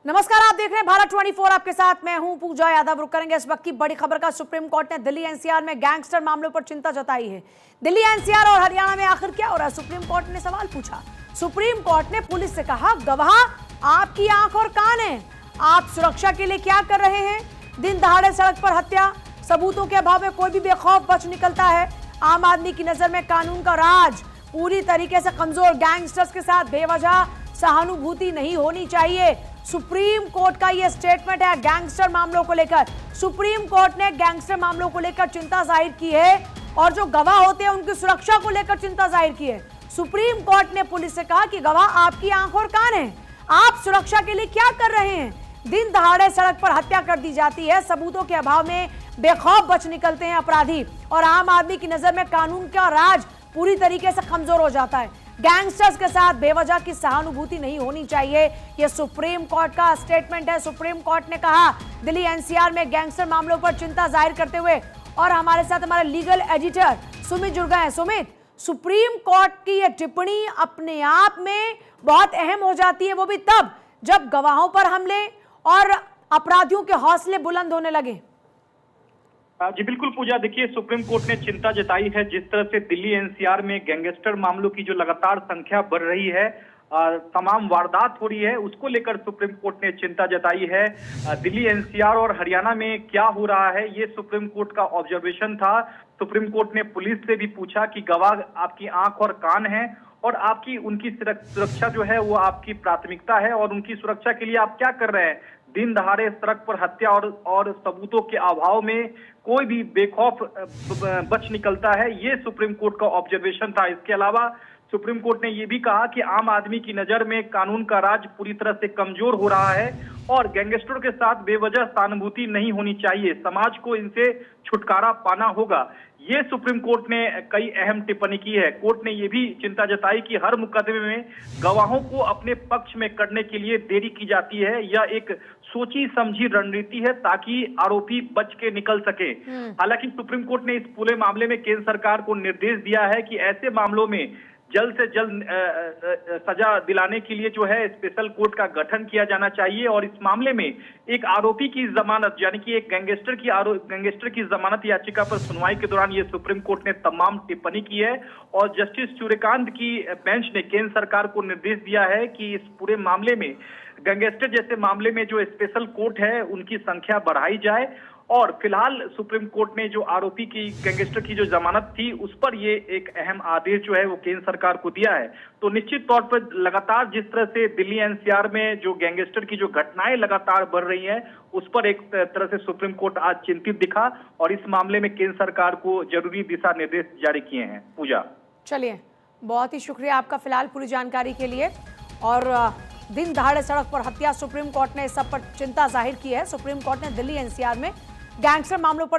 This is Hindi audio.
नमस्कार, आप देख रहे हैं भारत 24। आपके साथ मैं हूं पूजा यादव। रुक करेंगे इस वक्त की बड़ी खबर का। सुप्रीम कोर्ट ने दिल्ली एनसीआर में गैंगस्टर मामलों पर चिंता जताई है। दिल्ली एनसीआर और हरियाणा में आखिर क्या हो रहा है, सुप्रीम कोर्ट ने सवाल पूछा। सुप्रीम कोर्ट ने पुलिस से कहा, गवाह आपकी आंख और कान है, आप सुरक्षा के लिए क्या कर रहे हैं? दिन दहाड़े सड़क पर हत्या, सबूतों के अभाव में कोई भी बेखौफ बच निकलता है। आम आदमी की नजर में कानून का राज पूरी तरीके से कमजोर। गैंगस्टर्स के साथ बेवजह सहानुभूति नहीं होनी चाहिए। सुप्रीम कोर्ट का यह स्टेटमेंट है गैंगस्टर मामलों को लेकर। सुप्रीम कोर्ट ने गैंगस्टर मामलों को लेकर चिंता जाहिर की है और जो गवाह होते हैं उनकी सुरक्षा को लेकर चिंता जाहिर की है। सुप्रीम कोर्ट ने पुलिस से कहा कि गवाह आपकी आंख और कान है, आप सुरक्षा के लिए क्या कर रहे हैं? दिन दहाड़े सड़क पर हत्या कर दी जाती है, सबूतों के अभाव में बेखौफ बच निकलते हैं अपराधी और आम आदमी की नजर में कानून का राज पूरी तरीके से कमजोर हो जाता है। गैंगस्टर्स के साथ बेवजह की सहानुभूति नहीं होनी चाहिए, यह सुप्रीम कोर्ट का स्टेटमेंट है। सुप्रीम कोर्ट ने कहा दिल्ली एनसीआर में गैंगस्टर मामलों पर चिंता जाहिर करते हुए। और हमारे साथ हमारे लीगल एडिटर सुमित जुड़ गए हैं। सुमित, सुप्रीम कोर्ट की यह टिप्पणी अपने आप में बहुत अहम हो जाती है, वो भी तब जब गवाहों पर हमले और अपराधियों के हौसले बुलंद होने लगे। जी बिल्कुल पूजा, देखिए सुप्रीम कोर्ट ने चिंता जताई है जिस तरह से दिल्ली एनसीआर में गैंगस्टर मामलों की जो लगातार संख्या बढ़ रही है, तमाम वारदात हो रही है, उसको लेकर सुप्रीम कोर्ट ने चिंता जताई है। दिल्ली एनसीआर और हरियाणा में क्या हो रहा है, ये सुप्रीम कोर्ट का ऑब्जर्वेशन था। सुप्रीम कोर्ट ने पुलिस से भी पूछा कि गवाह आपकी आंख और कान है और आपकी उनकी सुरक्षा जो है वो आपकी प्राथमिकता है और उनकी सुरक्षा के लिए आप क्या कर रहे हैं? दिन दहाड़े सड़क पर हत्या और सबूतों के अभाव में कोई भी बेखौफ बच निकलता है, ये सुप्रीम कोर्ट का ऑब्जर्वेशन था। इसके अलावा सुप्रीम कोर्ट ने ये भी कहा कि आम आदमी की नजर में कानून का राज पूरी तरह से कमजोर हो रहा है और गैंगस्टरों के साथ बेवजह सहानुभूति नहीं होनी चाहिए, समाज को इनसे छुटकारा पाना होगा। ये सुप्रीम कोर्ट ने कई अहम टिप्पणी की है। कोर्ट ने यह भी चिंता जताई कि हर मुकदमे में गवाहों को अपने पक्ष में करने के लिए देरी की जाती है। यह एक सोची समझी रणनीति है ताकि आरोपी बच के निकल सके। हालांकि सुप्रीम कोर्ट ने इस पूरे मामले में केंद्र सरकार को निर्देश दिया है कि ऐसे मामलों में जल्द से जल्द सजा दिलाने के लिए जो है स्पेशल कोर्ट का गठन किया जाना चाहिए और इस मामले में एक आरोपी की जमानत यानी कि एक गैंगस्टर की जमानत याचिका पर सुनवाई के दौरान ये सुप्रीम कोर्ट ने तमाम टिप्पणी की है और जस्टिस सूर्यकांत की बेंच ने केंद्र सरकार को निर्देश दिया है कि इस पूरे मामले में गैंगस्टर जैसे मामले में जो स्पेशल कोर्ट है उनकी संख्या बढ़ाई जाए और फिलहाल सुप्रीम कोर्ट ने जो आरोपी की गैंगस्टर की जो जमानत थी उस पर ये एक अहम आदेश जो है वो केंद्र सरकार को दिया है। तो निश्चित तौर पर लगातार जिस तरह से दिल्ली एनसीआर में जो गैंगस्टर की जो घटनाएं लगातार बढ़ रही हैं उस पर एक तरह से सुप्रीम कोर्ट आज चिंतित दिखा और इस मामले में केंद्र सरकार को जरूरी दिशा निर्देश जारी किए हैं। पूजा, चलिए, बहुत ही शुक्रिया आपका फिलहाल पूरी जानकारी के लिए। और दिन दहाड़े सड़क पर हत्या, सुप्रीम कोर्ट ने इस सब पर चिंता जाहिर की है। सुप्रीम कोर्ट ने दिल्ली एनसीआर में गैंगस्टर मामलों पर